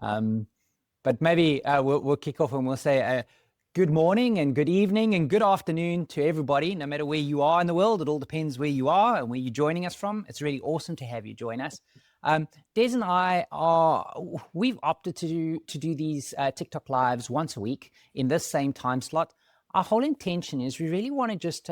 But maybe we'll kick off and we'll say good morning and good evening and good afternoon to everybody, no matter where you are in the world. It all depends where you are and where you're joining us from. It's really awesome to have you join us. Des and I we've opted to do these TikTok lives once a week in this same time slot. Our whole intention is we really want to just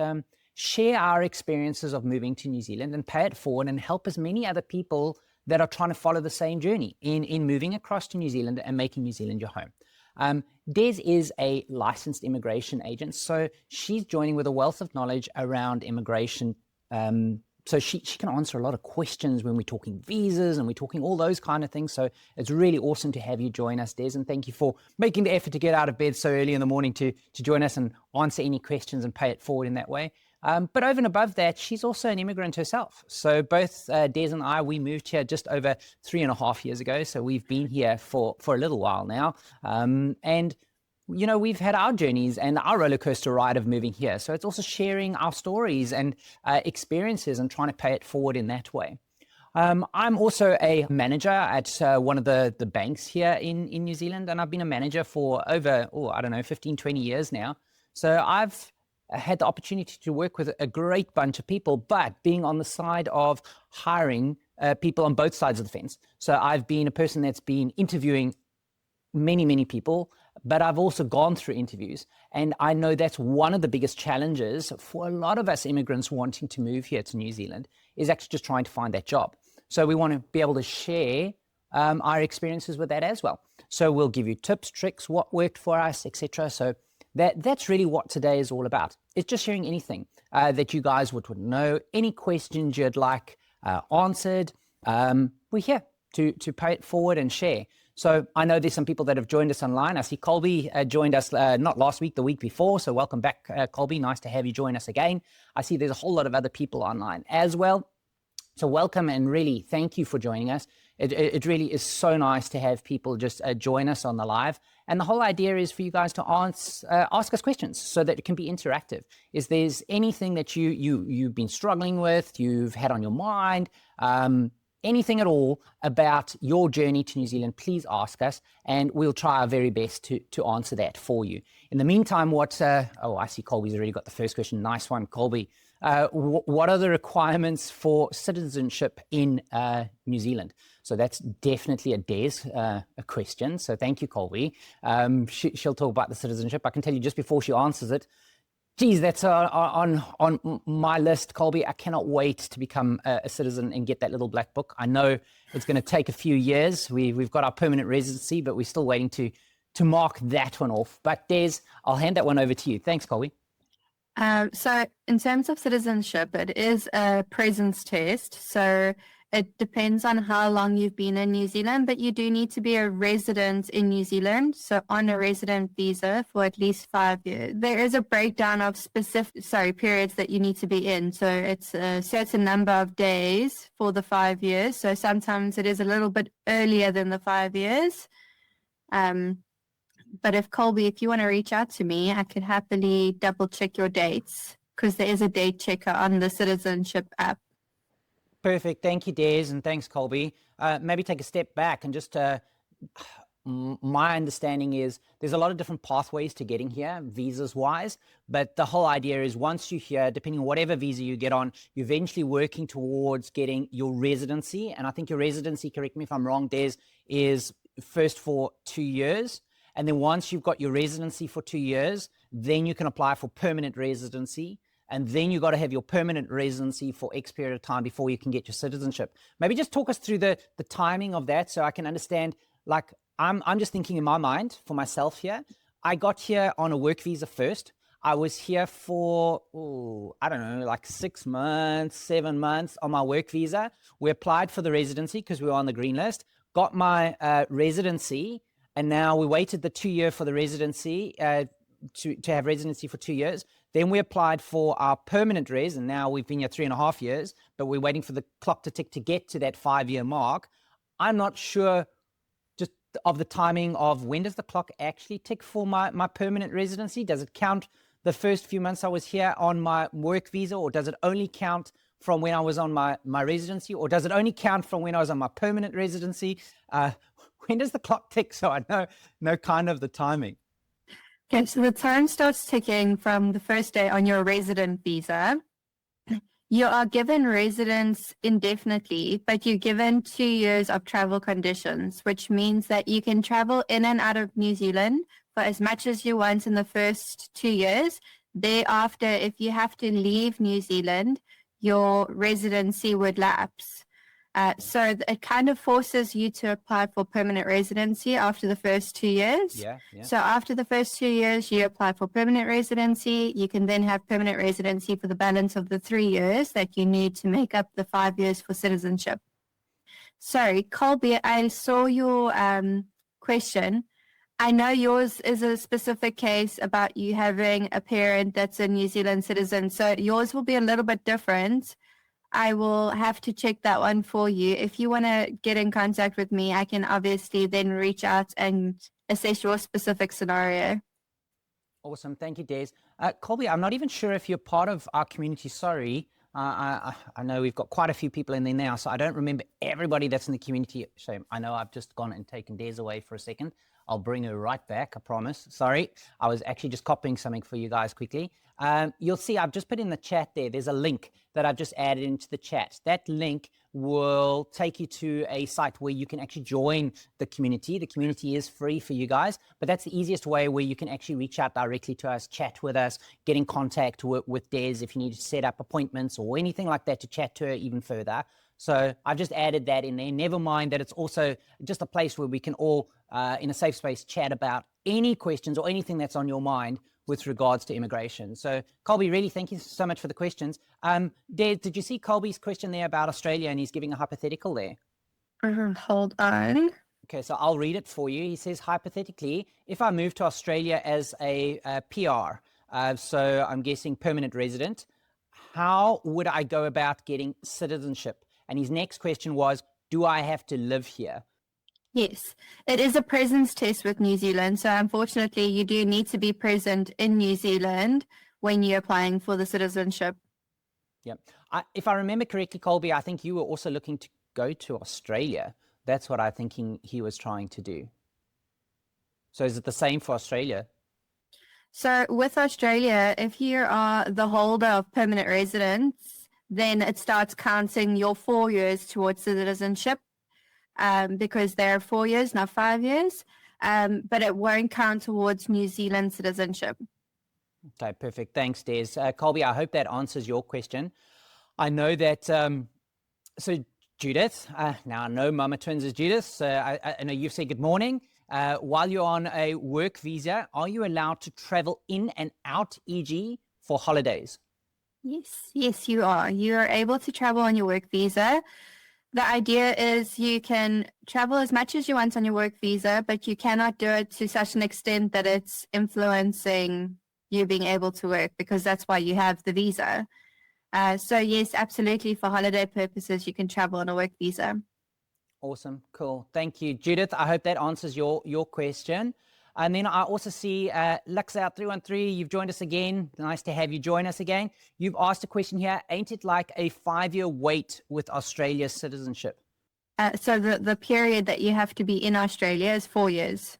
share our experiences of moving to New Zealand and pay it forward and help as many other people that are trying to follow the same journey in moving across to New Zealand and making New Zealand your home. Des is a licensed immigration agent, so she's joining with a wealth of knowledge around immigration. So she can answer a lot of questions when we're talking visas and we're talking all those kind of things. So it's really awesome to have you join us, Des, and thank you for making the effort to get out of bed so early in the morning to join us and answer any questions and pay it forward in that way. But over and above that, she's also an immigrant herself. So both Des and I, we moved here just over 3.5 years ago. So we've been here for a little while now. And, you know, we've had our journeys and our roller coaster ride of moving here. So it's also sharing our stories and experiences and trying to pay it forward in that way. I'm also a manager at one of the banks here in New Zealand. And I've been a manager for over, 15, 20 years now. So I've had the opportunity to work with a great bunch of people, but being on the side of hiring people on both sides of the fence. So I've been a person that's been interviewing many, many people, but I've also gone through interviews. And I know that's one of the biggest challenges for a lot of us immigrants wanting to move here to New Zealand is actually just trying to find that job. So we want to be able to share our experiences with that as well. So we'll give you tips, tricks, what worked for us, etc. So that's really what today is all about. It's just sharing anything that you guys would know, any questions you'd like answered. We're here to pay it forward and share. So I know there's some people that have joined us online. I see Colby joined us not last week, the week before. So welcome back, Colby. Nice to have you join us again. I see there's a whole lot of other people online as well. So welcome and really thank you for joining us. It really is so nice to have people just join us on the live. And the whole idea is for you guys to ask us questions so that it can be interactive. Is there's anything that you've been struggling with, you've had on your mind, anything at all about your journey to New Zealand, please ask us and we'll try our very best to answer that for you. In the meantime, I see Colby's already got the first question. Nice one, Colby. What are the requirements for citizenship in New Zealand? So that's definitely a Des a question. So thank you, Colby. She'll talk about the citizenship. I can tell you just before she answers it, geez, that's on my list, Colby. I cannot wait to become a citizen and get that little black book. I know it's going to take a few years. We've got our permanent residency, but we're still waiting to mark that one off. But Des, I'll hand that one over to you. Thanks, Colby. So in terms of citizenship, it is a presence test. So it depends on how long you've been in New Zealand, but you do need to be a resident in New Zealand. So on a resident visa for at least 5 years. There is a breakdown of periods that you need to be in. So it's a certain number of days for the 5 years. So sometimes it is a little bit earlier than the 5 years. But if you want to reach out to me, I could happily double check your dates because there is a date checker on the citizenship app. Perfect. Thank you, Des, and thanks, Colby. Maybe take a step back and just my understanding is there's a lot of different pathways to getting here, visas-wise, but the whole idea is once you're here, depending on whatever visa you get on, you're eventually working towards getting your residency. And I think your residency, correct me if I'm wrong, Des, is first for 2 years. And then once you've got your residency for 2 years, then you can apply for permanent residency. And then you got to have your permanent residency for X period of time before you can get your citizenship. Maybe just talk us through the timing of that so I can understand, like, I'm just thinking in my mind for myself here. I got here on a work visa first. I was here for, 6 months, 7 months on my work visa. We applied for the residency because we were on the green list, got my residency, and now we waited the 2 year for the residency to have residency for 2 years. Then we applied for our permanent res, and now we've been here 3.5 years, but we're waiting for the clock to tick to get to that 5 year mark. I'm not sure just of the timing of when does the clock actually tick for my permanent residency? Does it count the first few months I was here on my work visa, or does it only count from when I was on my residency, or does it only count from when I was on my permanent residency? when does the clock tick? So I know kind of the timing. Okay, so the time starts ticking from the first day on your resident visa. You are given residence indefinitely, but you're given 2 years of travel conditions, which means that you can travel in and out of New Zealand for as much as you want in the first 2 years. Thereafter, if you have to leave New Zealand, your residency would lapse. So it kind of forces you to apply for permanent residency after the first 2 years. Yeah. So after the first 2 years, you apply for permanent residency. You can then have permanent residency for the balance of the 3 years that you need to make up the 5 years for citizenship. Sorry, Colby, I saw your question. I know yours is a specific case about you having a parent that's a New Zealand citizen. So yours will be a little bit different. I will have to check that one for you. If you want to get in contact with me, I can obviously then reach out and assess your specific scenario. Awesome. Thank you, Des. Colby, I'm not even sure if you're part of our community. Sorry. I know we've got quite a few people in there now, so I don't remember everybody that's in the community. So I know I've just gone and taken Des away for a second. I'll bring her right back, I promise. Sorry, I was actually just copying something for you guys quickly. You'll see I've just put in the chat there. There's a link that I've just added into the chat. That link will take you to a site where you can actually join the community. The community is free for you guys, but that's the easiest way where you can actually reach out directly to us, chat with us, get in contact with Des if you need to set up appointments or anything like that to chat to her even further. So I've just added that in there. Never mind that it's also just a place where we can all, in a safe space, chat about any questions or anything that's on your mind with regards to immigration. So Colby, really, thank you so much for the questions. Des, did you see Colby's question there about Australia, and he's giving a hypothetical there? Hold on. Okay, so I'll read it for you. He says, hypothetically, if I move to Australia as a PR, so I'm guessing permanent resident, how would I go about getting citizenship? And his next question was, do I have to live here? Yes, it is a presence test with New Zealand. So unfortunately, you do need to be present in New Zealand when you're applying for the citizenship. Yeah. If I remember correctly, Colby, I think you were also looking to go to Australia. That's what I think he was trying to do. So is it the same for Australia? So with Australia, if you are the holder of permanent residence, then it starts counting your 4 years towards citizenship, because there are 4 years, not 5 years, but it won't count towards New Zealand citizenship. Okay, perfect. Thanks, Des. Colby, I hope that answers your question. I know that, so Judith, now I know Mama Twins is Judith, so I know you've said good morning. While you're on a work visa, are you allowed to travel in and out, e.g. for holidays? Yes, you are. You are able to travel on your work visa. The idea is you can travel as much as you want on your work visa, but you cannot do it to such an extent that it's influencing you being able to work, because that's why you have the visa. So yes, absolutely, for holiday purposes, you can travel on a work visa. Awesome. Cool. Thank you, Judith. I hope that answers your question. And then I also see Lux out 313. You've joined us again. Nice to have you join us again. You've asked a question here. Ain't it like a 5-year wait with Australia's citizenship? So the period that you have to be in Australia is 4 years.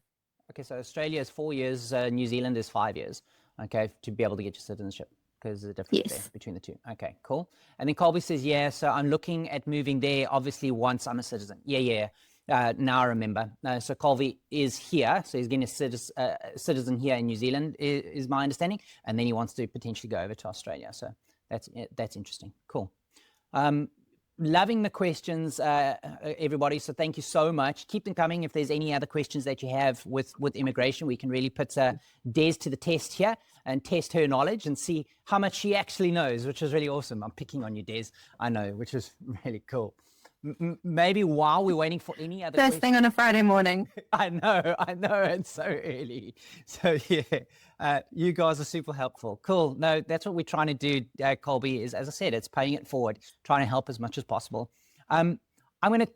Okay, so Australia is 4 years. New Zealand is 5 years. Okay, to be able to get your citizenship, because there's a difference there between the two. Okay, cool. And then Colby says, yeah, so I'm looking at moving there, obviously, once I'm a citizen. Yeah. Now I remember. So Colby is here, so he's getting a citizen here in New Zealand, is my understanding, and then he wants to potentially go over to Australia. So that's interesting. Cool. Loving the questions, everybody. So thank you so much. Keep them coming. If there's any other questions that you have with immigration, we can really put Des to the test here and test her knowledge and see how much she actually knows, which is really awesome. I'm picking on you, Des. I know, which is really cool. Maybe while we're waiting for any other First thing on a Friday morning. I know, it's so early. So yeah, you guys are super helpful. Cool. No, that's what we're trying to do, Colby, is, as I said, it's paying it forward, trying to help as much as possible. I'm going to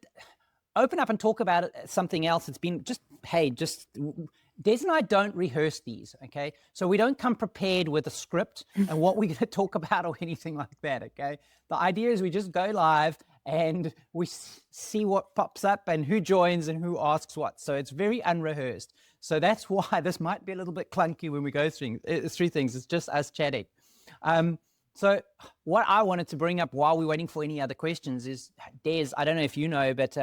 open up and talk about something else. It's been just Des and I don't rehearse these, okay? So we don't come prepared with a script and what we're going to talk about or anything like that, okay? The idea is we just go live and we see what pops up and who joins and who asks what. So it's very unrehearsed. So that's why this might be a little bit clunky when we go through things. It's just us chatting. So what I wanted to bring up while we're waiting for any other questions is, Des, I don't know if you know, but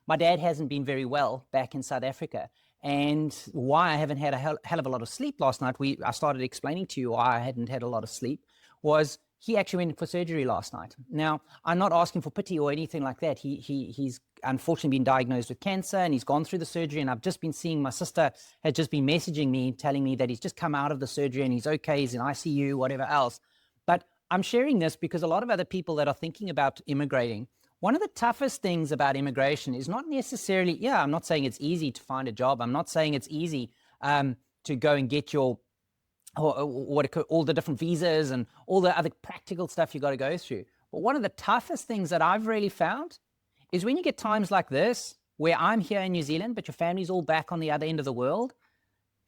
my dad hasn't been very well back in South Africa. And why I haven't had a hell of a lot of sleep last night, I started explaining to you why I hadn't had a lot of sleep, was he actually went for surgery last night. Now, I'm not asking for pity or anything like that. He's unfortunately been diagnosed with cancer and he's gone through the surgery. And I've just been seeing, my sister had just been messaging me, telling me that he's just come out of the surgery and he's okay, he's in ICU, whatever else. But I'm sharing this because a lot of other people that are thinking about immigrating, one of the toughest things about immigration is not necessarily, I'm not saying it's easy to find a job. I'm not saying it's easy to go and get your, all the different visas and all the other practical stuff you got to go through. But one of the toughest things that I've really found is when you get times like this, where I'm here in New Zealand, but your family's all back on the other end of the world,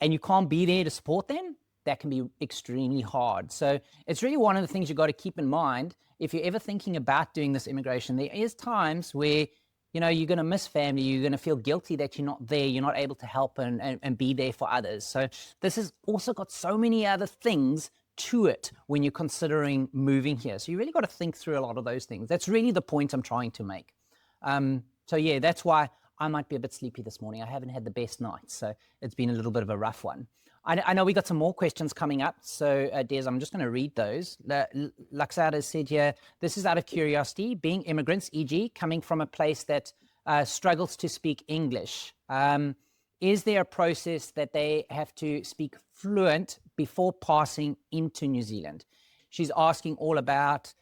and you can't be there to support them, that can be extremely hard. So it's really one of the things you got to keep in mind if you're ever thinking about doing this immigration. There is times where, you're going to miss family, you're going to feel guilty that you're not there, you're not able to help and be there for others. So this has also got so many other things to it when you're considering moving here. So you really got to think through a lot of those things. That's really the point I'm trying to make. So yeah, that's why I might be a bit sleepy this morning. I haven't had the best night, so it's been a little bit of a rough one. I know we got some more questions coming up. So Des, I'm just going to read those. Laxada said here, this is out of curiosity, being immigrants, e.g. coming from a place that struggles to speak English. Is there a process that they have to speak fluent before passing into New Zealand? She's asking all about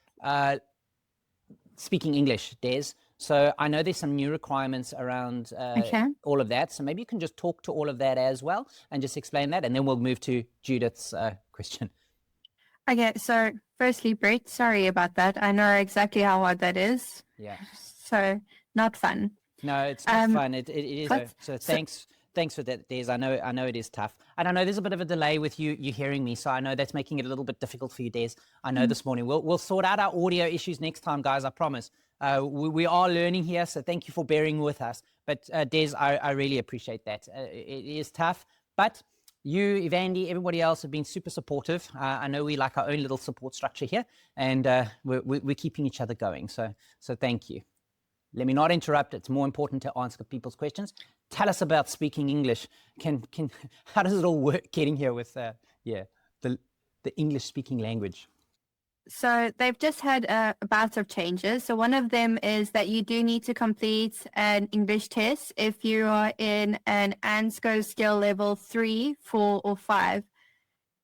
speaking English, Des. So I know there's some new requirements around all of that. So maybe you can just talk to all of that as well and just explain that. And then we'll move to Judith's question. Okay, so firstly, Brett, sorry about that. I know exactly how hard that is. Yeah. So not fun. No, it's not fun. It is. So thanks for that, Des. I know it is tough. And I know there's a bit of a delay with you hearing me. So I know that's making it a little bit difficult for you, Des. I know this morning. We'll sort out our audio issues next time, guys. I promise. We are learning here, so thank you for bearing with us. But Des, I really appreciate that. It is tough, but you, Evandy, everybody else have been super supportive. I know we like our own little support structure here, and we're keeping each other going. So thank you. Let me not interrupt. It's more important to answer people's questions. Tell us about speaking English. How does it all work getting here with the English speaking language? So they've just had a bout of changes. So one of them is that you do need to complete an English test if you are in an ANSCO skill level 3, 4, or 5.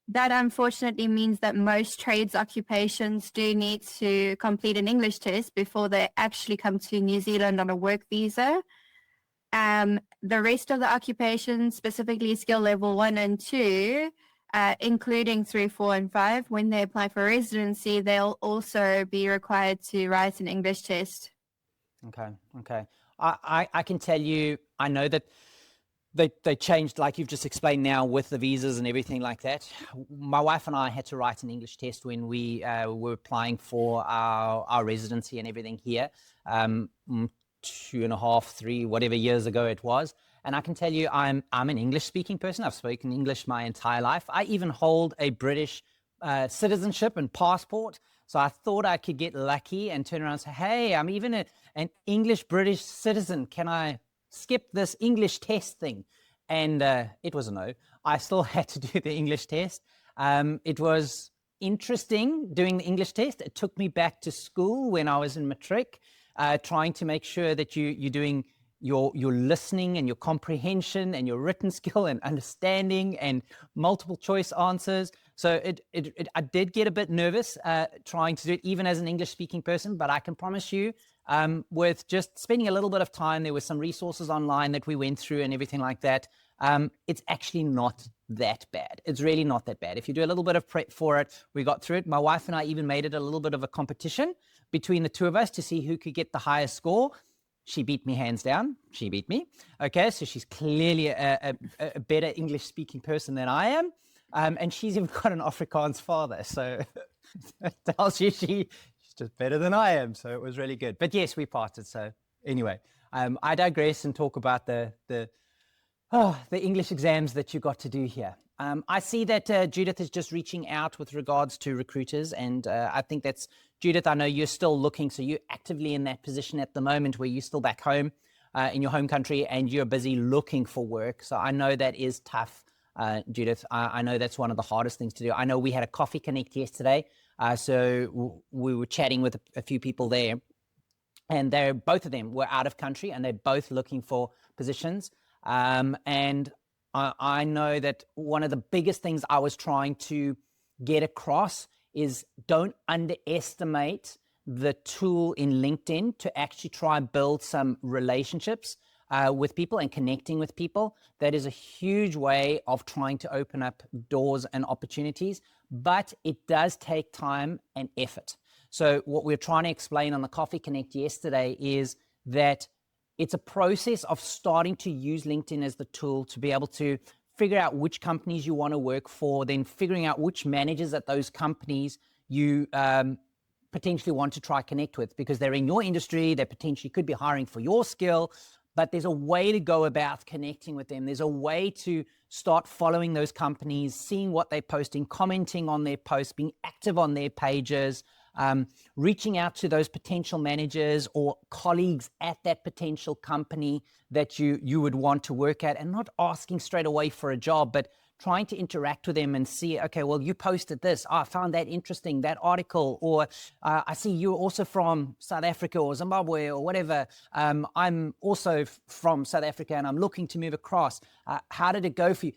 That unfortunately means that most trades occupations do need to complete an English test before they actually come to New Zealand on a work visa. The rest of the occupations, specifically skill level 1 and 2, including 3, 4, and 5, when they apply for residency, they'll also be required to write an English test. Okay. I can tell you, I know that they changed, like you've just explained now, with the visas and everything like that. My wife and I had to write an English test when we were applying for our residency and everything here, 2.5, 3, whatever years ago it was. And I can tell you, I'm an English-speaking person. I've spoken English my entire life. I even hold a British citizenship and passport. So I thought I could get lucky and turn around and say, hey, I'm even an English-British citizen. Can I skip this English test thing? And it was a no. I still had to do the English test. It was interesting doing the English test. It took me back to school when I was in matric, trying to make sure that you're doing your listening and your comprehension and your written skill and understanding and multiple choice answers. So I did get a bit nervous trying to do it even as an English speaking person, but I can promise you with just spending a little bit of time, there were some resources online that we went through and everything like that. It's actually not that bad. It's really not that bad. If you do a little bit of prep for it, we got through it. My wife and I even made it a little bit of a competition between the two of us to see who could get the highest score. She beat me hands down. She beat me. Okay, so she's clearly a better English-speaking person than I am. And she's even got an Afrikaans father. So it tells you she's just better than I am. So it was really good. But yes, we parted. So anyway, I digress and talk about the English exams that you got to do here. I see that Judith is just reaching out with regards to recruiters. And I think that's, Judith, I know you're still looking. So you're actively in that position at the moment where you're still back home in your home country and you're busy looking for work. So I know that is tough, Judith. I know that's one of the hardest things to do. I know we had a coffee connect yesterday. So we were chatting with a few people there. And both of them were out of country and they're both looking for positions. And I know that one of the biggest things I was trying to get across is don't underestimate the tool in LinkedIn to actually try and build some relationships with people and connecting with people. That is a huge way of trying to open up doors and opportunities, but it does take time and effort. So what we're trying to explain on the Coffee Connect yesterday is that it's a process of starting to use LinkedIn as the tool to be able to figure out which companies you want to work for, then figuring out which managers at those companies you potentially want to try connect with because they're in your industry, they potentially could be hiring for your skill, but there's a way to go about connecting with them. There's a way to start following those companies, seeing what they're posting, commenting on their posts, being active on their pages, reaching out to those potential managers or colleagues at that potential company that you would want to work at, and not asking straight away for a job, but trying to interact with them and see, okay, well, you posted this. I found that interesting, that article, or I see you're also from South Africa or Zimbabwe or whatever. I'm also from South Africa and I'm looking to move across. How did it go for you?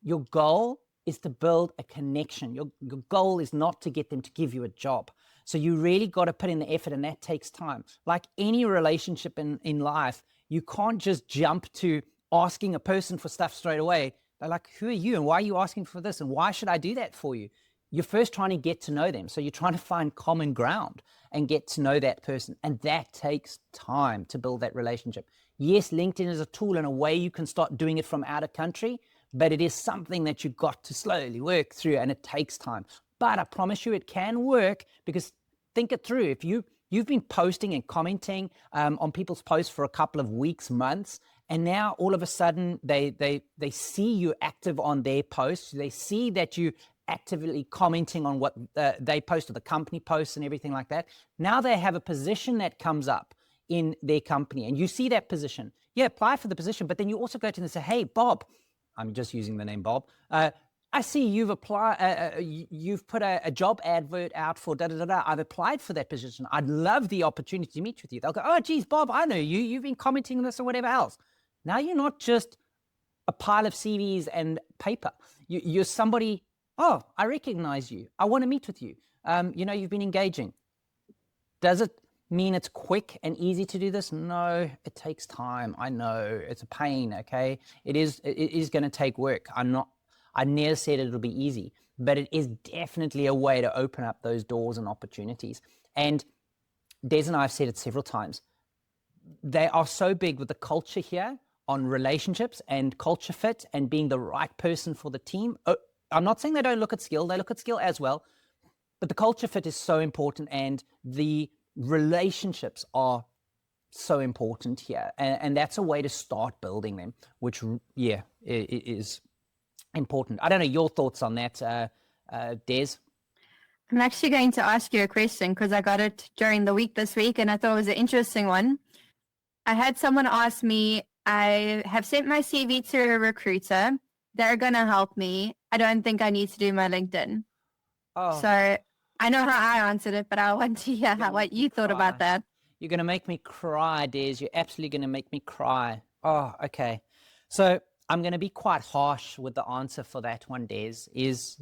Your goal is to build a connection. Your goal is not to get them to give you a job. So you really got to put in the effort, and that takes time. Like any relationship in life, you can't just jump to asking a person for stuff straight away. They're like, who are you and why are you asking for this? And why should I do that for you? You're first trying to get to know them. So you're trying to find common ground and get to know that person. And that takes time to build that relationship. Yes, LinkedIn is a tool and a way you can start doing it from out of country, but it is something that you've got to slowly work through and it takes time. But I promise you it can work, because think it through. If you've been posting and commenting on people's posts for a couple of weeks, months, and now all of a sudden they see you active on their posts, they see that you actively commenting on what they post or the company posts and everything like that. Now they have a position that comes up in their company and you see that position. Yeah, apply for the position, but then you also go to them and say, hey, Bob, I'm just using the name Bob. I see you've applied, you've put a job advert out for da-da-da-da. I've applied for that position. I'd love the opportunity to meet with you. They'll go, oh, geez, Bob, I know you. You've been commenting on this or whatever else. Now you're not just a pile of CVs and paper. You're somebody, oh, I recognize you. I want to meet with you. You've been engaging. Does it mean it's quick and easy to do this? No, it takes time. I know it's a pain. Okay. It is going to take work. I never said it'll be easy, but it is definitely a way to open up those doors and opportunities. And Des and I have said it several times. They are so big with the culture here on relationships and culture fit and being the right person for the team. I'm not saying they don't look at skill. They look at skill as well, but the culture fit is so important and the relationships are so important here. And that's a way to start building them, which, yeah, is important. I don't know your thoughts on that, Des. I'm actually going to ask you a question because I got it during the week this week and I thought it was an interesting one. I had someone ask me, I have sent my CV to a recruiter. They're going to help me. I don't think I need to do my LinkedIn. Oh. So I know how I answered it, but I want to hear what you thought about that. You're going to make me cry, Des. You're absolutely going to make me cry. Oh, okay. So I'm going to be quite harsh with the answer for that one, Des, is,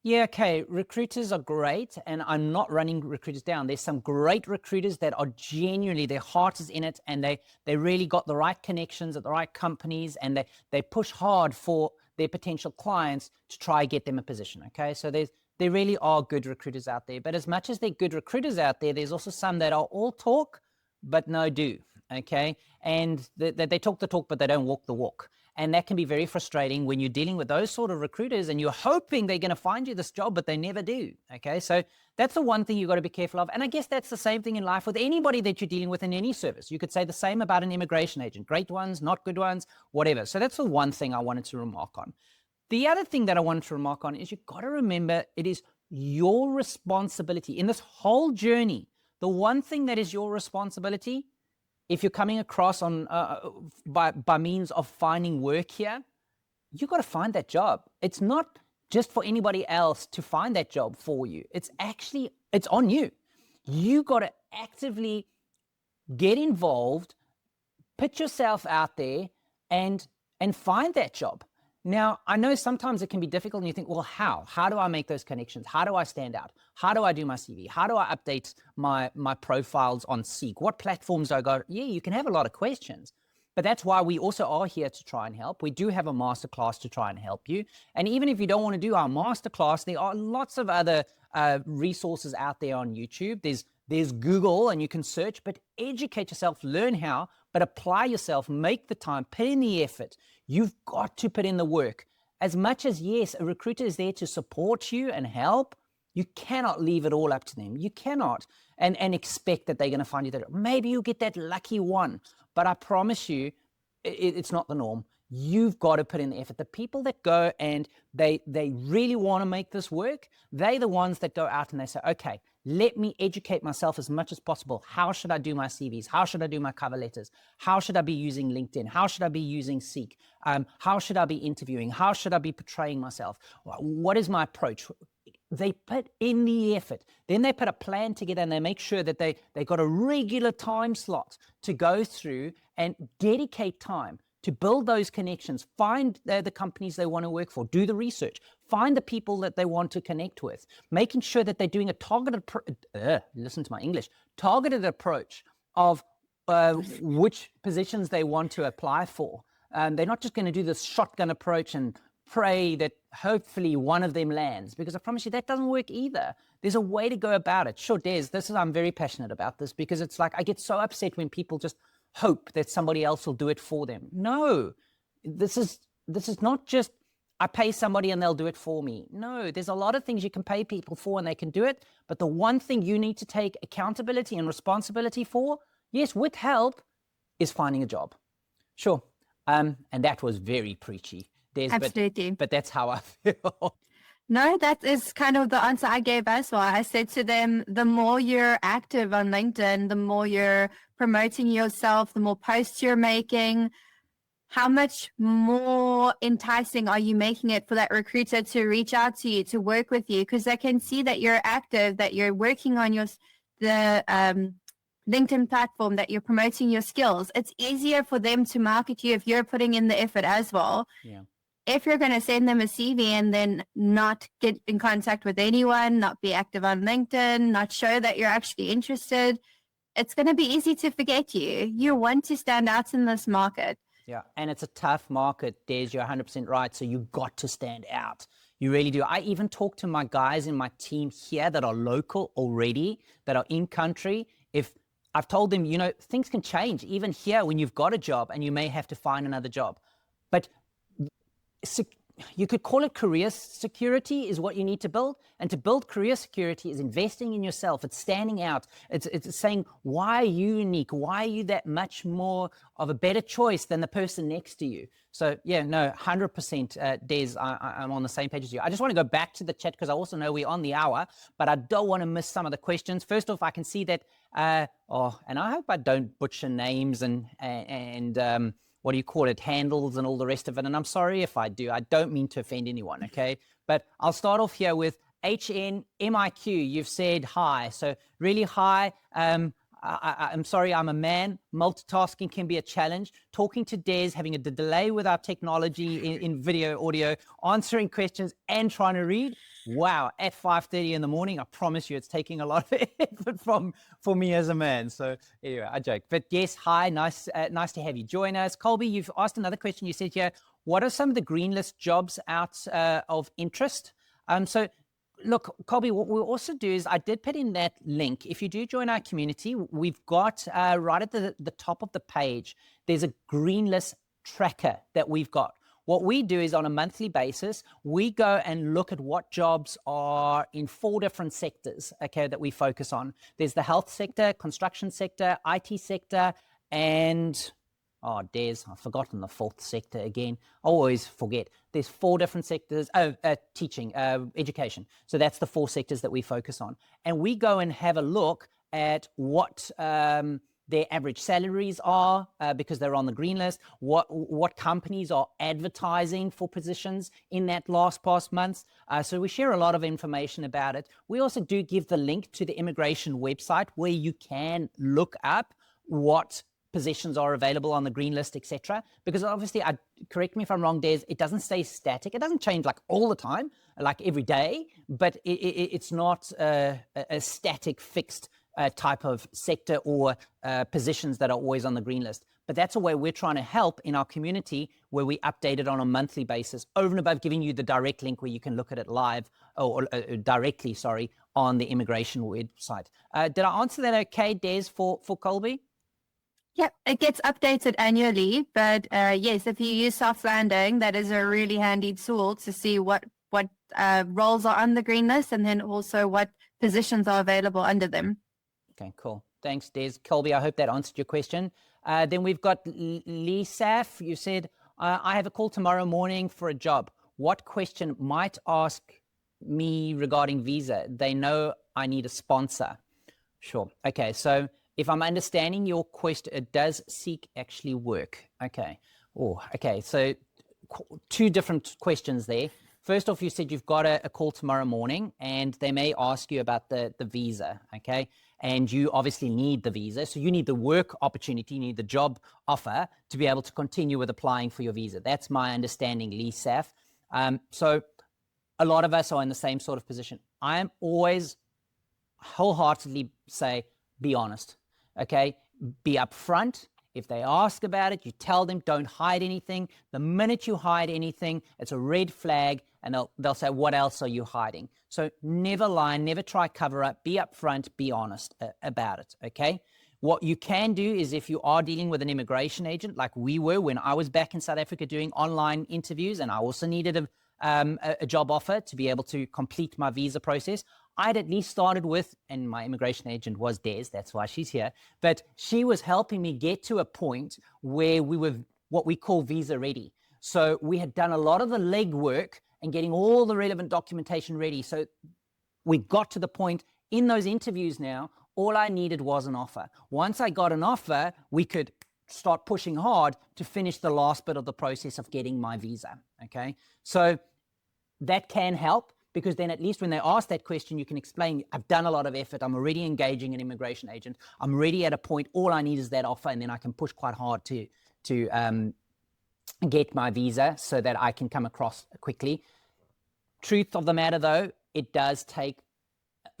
yeah, okay, recruiters are great, and I'm not running recruiters down. There's some great recruiters that are genuinely, their heart is in it, and they really got the right connections at the right companies, and they push hard for their potential clients to try get them a position, okay? So there really are good recruiters out there, but as much as they're good recruiters out there, there's also some that are all talk, but no do, okay? And they talk the talk, but they don't walk the walk. And that can be very frustrating when you're dealing with those sort of recruiters and you're hoping they're going to find you this job, but they never do. Okay. So that's the one thing you've got to be careful of. And I guess that's the same thing in life with anybody that you're dealing with in any service. You could say the same about an immigration agent, great ones, not good ones, whatever. So that's the one thing I wanted to remark on. The other thing that I wanted to remark on is you've got to remember it is your responsibility in this whole journey. The one thing that is your responsibility, if you're coming across on by means of finding work here, you got to find that job. It's not just for anybody else to find that job for you. It's on you. You got to actively get involved, put yourself out there, and find that job. Now, I know sometimes it can be difficult and you think, well, how? How do I make those connections? How do I stand out? How do I do my CV? How do I update my profiles on Seek? What platforms do I go? Yeah, you can have a lot of questions, but that's why we also are here to try and help. We do have a masterclass to try and help you. And even if you don't want to do our masterclass, there are lots of other resources out there on YouTube. There's Google and you can search, but educate yourself, learn how, but apply yourself, make the time, put in the effort. You've got to put in the work. As much as, yes, a recruiter is there to support you and help, you cannot leave it all up to them. You cannot and expect that they're going to find you that. Maybe you'll get that lucky one, but I promise you, it's not the norm. You've got to put in the effort. The people that go and they really want to make this work, they're the ones that go out and they say, okay, let me educate myself as much as possible. How should I do my CVs? How should I do my cover letters? How should I be using LinkedIn? How should I be using Seek? How should I be interviewing? How should I be portraying myself? What is my approach? They put in the effort. Then they put a plan together and they make sure that they got a regular time slot to go through and dedicate time to build those connections, find the companies they want to work for, do the research, find the people that they want to connect with, making sure that they're doing a targeted, targeted approach of which positions they want to apply for. They're not just going to do this shotgun approach and pray that hopefully one of them lands, because I promise you that doesn't work either. There's a way to go about it. Sure, Des, I'm very passionate about this because it's like I get so upset when people just hope that somebody else will do it for them. No, this is not just I pay somebody and they'll do it for me. No, there's a lot of things you can pay people for and they can do it. But the one thing you need to take accountability and responsibility for, yes, with help, is finding a job. Sure. And that was very preachy, Des, absolutely. But that's how I feel. No, that is kind of the answer I gave as well. I said to them, the more you're active on LinkedIn, the more you're promoting yourself, the more posts you're making, how much more enticing are you making it for that recruiter to reach out to you, to work with you? Because they can see that you're active, that you're working on the LinkedIn platform, that you're promoting your skills. It's easier for them to market you if you're putting in the effort as well. Yeah. If you're going to send them a CV and then not get in contact with anyone, not be active on LinkedIn, not show that you're actually interested, it's going to be easy to forget you. You want to stand out in this market. Yeah, and it's a tough market, Des, you're 100% right. So you've got to stand out. You really do. I even talk to my guys in my team here that are local already, that are in country. If I've told them, things can change even here when you've got a job and you may have to find another job. But you could call it career security is what you need to build. And to build career security is investing in yourself. It's standing out. It's saying, why are you unique? Why are you that much more of a better choice than the person next to you? So yeah, no, 100%, Des, I'm on the same page as you. I just want to go back to the chat because I also know we're on the hour, but I don't want to miss some of the questions. First off, I can see that, and I hope I don't butcher names and what do you call it, handles and all the rest of it. And I'm sorry if I do. I don't mean to offend anyone, okay? But I'll start off here with HNMIQ. You've said hi. So really hi. I'm sorry, I'm a man. Multitasking can be a challenge. Talking to Des, having a delay with our technology in video, audio, answering questions and trying to read. Wow, at 5:30 in the morning, I promise you it's taking a lot of effort for me as a man. So anyway, I joke. But yes, hi, nice to have you join us. Colby, you've asked another question. You said here, what are some of the green list jobs out of interest? So look, Colby, what we'll also do is I did put in that link. If you do join our community, we've got right at the top of the page, there's a green list tracker that we've got. What we do is on a monthly basis, we go and look at what jobs are in 4 different sectors, okay, that we focus on. There's the health sector, construction sector, IT sector, and, Des, I've forgotten the 4th sector again. I always forget. There's 4 different sectors, teaching, education. So that's the 4 sectors that we focus on. And we go and have a look at what their average salaries are because they're on the green list, what companies are advertising for positions in that past months. So we share a lot of information about it. We also do give the link to the immigration website where you can look up what positions are available on the green list, etc. Because obviously, correct me if I'm wrong, Des, it doesn't stay static. It doesn't change like all the time, like every day, but it's not a static, fixed type of sector or positions that are always on the green list. But that's a way we're trying to help in our community where we update it on a monthly basis, over and above giving you the direct link where you can look at it live or directly, on the immigration website. Did I answer that okay, Des, for Colby? Yep, it gets updated annually, but yes, if you use Soft Landing, that is a really handy tool to see what roles are on the green list and then also what positions are available under them. Okay, cool. Thanks, Des. Colby, I hope that answered your question. Then we've got Lee Saf. You said, I have a call tomorrow morning for a job. What question might ask me regarding visa? They know I need a sponsor. Sure. Okay, so if I'm understanding your question, it does seek actually work. Okay. Oh, okay. So 2 different questions there. First off, you said you've got a call tomorrow morning and they may ask you about the visa, okay? And you obviously need the visa. So you need the work opportunity, you need the job offer to be able to continue with applying for your visa. That's my understanding, Lee Saf. So a lot of us are in the same sort of position. I am always wholeheartedly say, be honest, okay? Be upfront. If they ask about it, you tell them, don't hide anything. The minute you hide anything, it's a red flag, and they'll say, what else are you hiding? So never lie, never try cover up, be upfront, be honest about it, okay? What you can do is if you are dealing with an immigration agent, like we were when I was back in South Africa doing online interviews, and I also needed a job offer to be able to complete my visa process, I'd at least started with, and my immigration agent was Des, that's why she's here, but she was helping me get to a point where we were what we call visa ready. So we had done a lot of the legwork and getting all the relevant documentation ready. So we got to the point in those interviews now, all I needed was an offer. Once I got an offer, we could start pushing hard to finish the last bit of the process of getting my visa, okay? So that can help. Because then at least when they ask that question, you can explain, I've done a lot of effort. I'm already engaging an immigration agent. I'm already at a point, all I need is that offer. And then I can push quite hard to get my visa so that I can come across quickly. Truth of the matter, though, it does take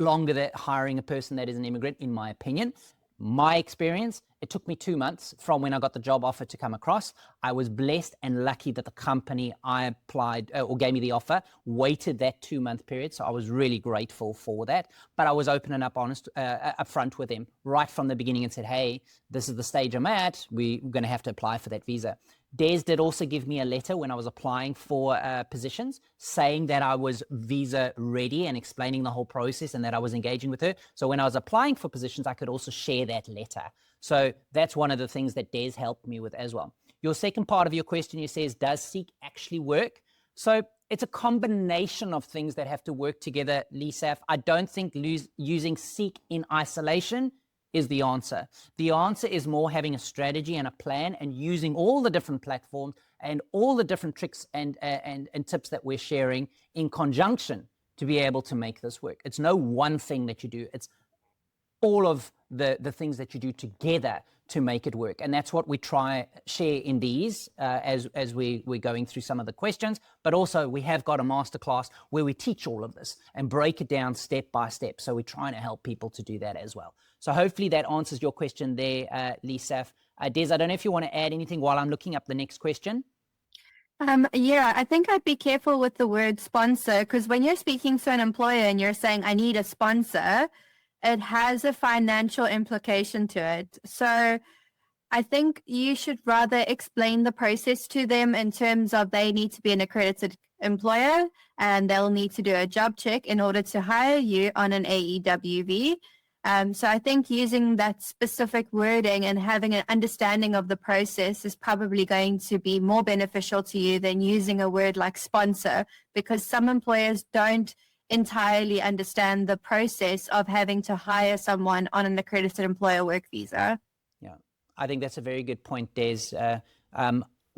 longer than hiring a person that is an immigrant, in my opinion. My experience, it took me 2 months from when I got the job offer to come across. I was blessed and lucky that the company I applied or gave me the offer waited that 2-month period. So I was really grateful for that. But I was open and honest upfront with them right from the beginning and said, hey, this is the stage I'm at. We're going to have to apply for that visa. Des did also give me a letter when I was applying for positions saying that I was visa ready and explaining the whole process and that I was engaging with her. So when I was applying for positions, I could also share that letter. So that's one of the things that Des helped me with as well. Your second part of your question, you says, does Seek actually work? So it's a combination of things that have to work together, Lisa. I don't think using Seek in isolation is the answer. The answer is more having a strategy and a plan and using all the different platforms and all the different tricks and tips that we're sharing in conjunction to be able to make this work. It's no one thing that you do. It's all of the things that you do together to make it work. And that's what we try share in these as we're going through some of the questions. But also we have got a masterclass where we teach all of this and break it down step by step. So we're trying to help people to do that as well. So hopefully that answers your question there, Lisa. Des, I don't know if you want to add anything while I'm looking up the next question. Yeah, I think I'd be careful with the word sponsor, because when you're speaking to an employer and you're saying, I need a sponsor, it has a financial implication to it. So I think you should rather explain the process to them in terms of they need to be an accredited employer and they'll need to do a job check in order to hire you on an AEWV. So I think using that specific wording and having an understanding of the process is probably going to be more beneficial to you than using a word like sponsor, because some employers don't entirely understand the process of having to hire someone on an accredited employer work visa. Yeah, I think that's a very good point, Des.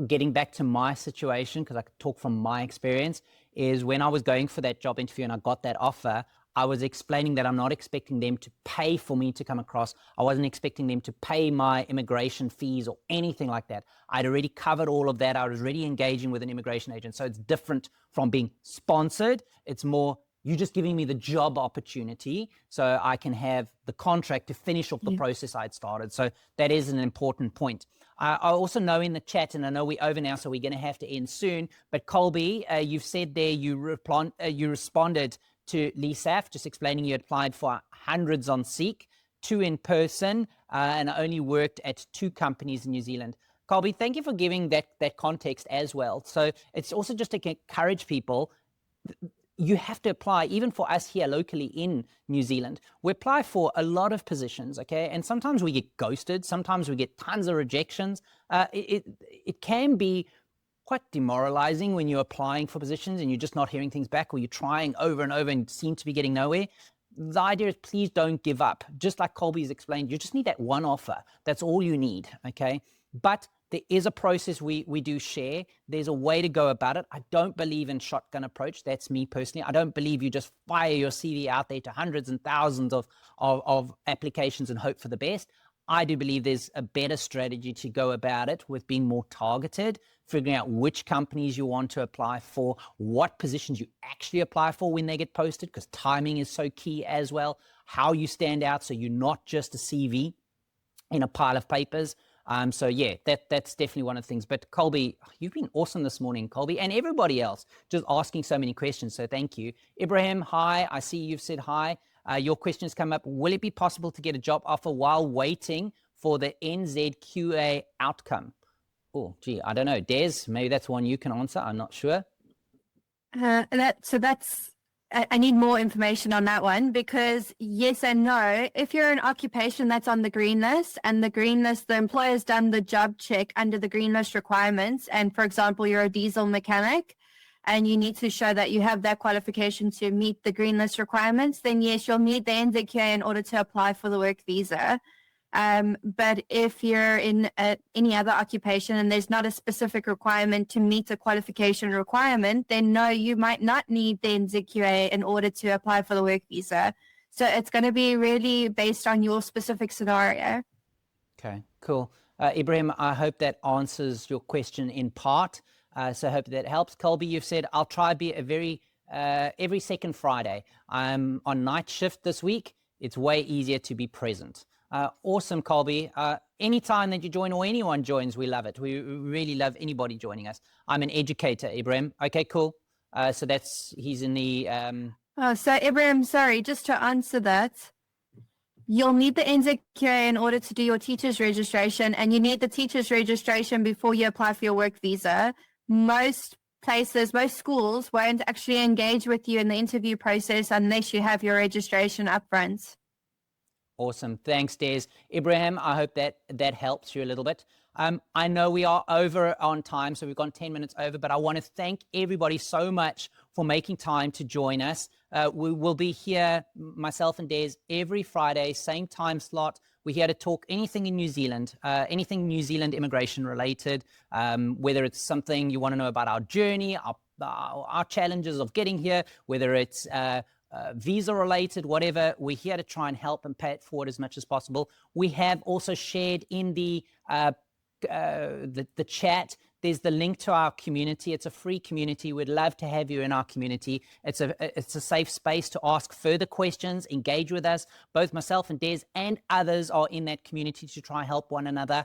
Getting back to my situation, because I could talk from my experience, is when I was going for that job interview and I got that offer, I was explaining that I'm not expecting them to pay for me to come across. I wasn't expecting them to pay my immigration fees or anything like that. I'd already covered all of that. I was already engaging with an immigration agent. So it's different from being sponsored. It's more, you're just giving me the job opportunity so I can have the contract to finish off the process I'd started. So that is an important point. I also know in the chat, and I know we're over now, so we're going to have to end soon, but Colby, you've said there you responded to LESAF, just explaining you applied for hundreds on Seek, 2 in person, and only worked at 2 companies in New Zealand. Colby, thank you for giving that context as well. So it's also just to encourage people, you have to apply, even for us here locally in New Zealand. We apply for a lot of positions, okay? And sometimes we get ghosted, sometimes we get tons of rejections. It can be quite demoralizing when you're applying for positions and you're just not hearing things back, or you're trying over and over and seem to be getting nowhere. The idea is, please don't give up. Just like Colby's explained, you just need that one offer. That's all you need, okay? But there is a process we do share. There's a way to go about it. I don't believe in shotgun approach. That's me personally. I don't believe you just fire your CV out there to hundreds and thousands of applications and hope for the best. I do believe there's a better strategy to go about it with being more targeted, figuring out which companies you want to apply for, what positions you actually apply for when they get posted, because timing is so key as well, how you stand out so you're not just a CV in a pile of papers. So yeah, that's definitely one of the things. But Colby, you've been awesome this morning, Colby, and everybody else, just asking so many questions. So thank you. Ibrahim, hi. I see you've said hi. Your questions come up. Will it be possible to get a job offer while waiting for the NZQA outcome? Oh, gee, I don't know. Des, maybe that's one you can answer. I'm not sure. I need more information on that one, because yes and no. If you're an occupation that's on the green list, and the green list, the employer's done the job check under the green list requirements, and for example, you're a diesel mechanic and you need to show that you have that qualification to meet the green list requirements, then yes, you'll need the NZQA in order to apply for the work visa. But if you're in any other occupation and there's not a specific requirement to meet a qualification requirement, then no, you might not need the NZQA in order to apply for the work visa. So it's going to be really based on your specific scenario. Okay, cool. Ibrahim, I hope that answers your question in part. So I hope that helps. Colby, you've said, I'll try be every second Friday. I'm on night shift this week. It's way easier to be present. Awesome, Colby. Anytime that you join or anyone joins, we love it. We really love anybody joining us. I'm an educator, Ibrahim. Okay, cool. So he's in the... So Ibrahim, sorry, just to answer that, you'll need the NZQA in order to do your teacher's registration, and you need the teacher's registration before you apply for your work visa. Most places, most schools won't actually engage with you in the interview process unless you have your registration up front. Awesome. Thanks, Des. Ibrahim, I hope that helps you a little bit. I know we are over on time, so we've gone 10 minutes over, but I want to thank everybody so much for making time to join us. We will be here, myself and Des, every Friday, same time slot. We're here to talk anything in New Zealand, anything New Zealand immigration related, whether it's something you want to know about our journey, our challenges of getting here, whether it's visa related, whatever. We're here to try and help and pay it forward as much as possible. We have also shared in the chat, there's the link to our community. It's a free community. We'd love to have you in our community. It's a safe space to ask further questions, engage with us. Both myself and Des and others are in that community to try and help one another.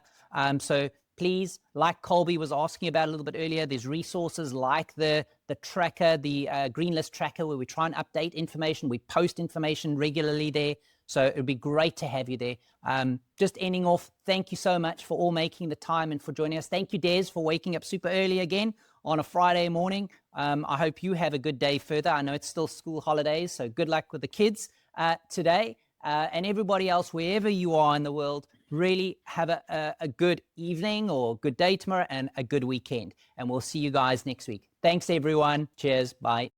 So please, like Colby was asking about a little bit earlier, there's resources like the tracker, the green list tracker, where we try and update information. We post information regularly there. So it'd be great to have you there. Just ending off, thank you so much for all making the time and for joining us. Thank you, Des, for waking up super early again on a Friday morning. I hope you have a good day further. I know it's still school holidays, so good luck with the kids today. And everybody else, wherever you are in the world, really have a good evening or good day tomorrow and a good weekend. And we'll see you guys next week. Thanks, everyone. Cheers. Bye.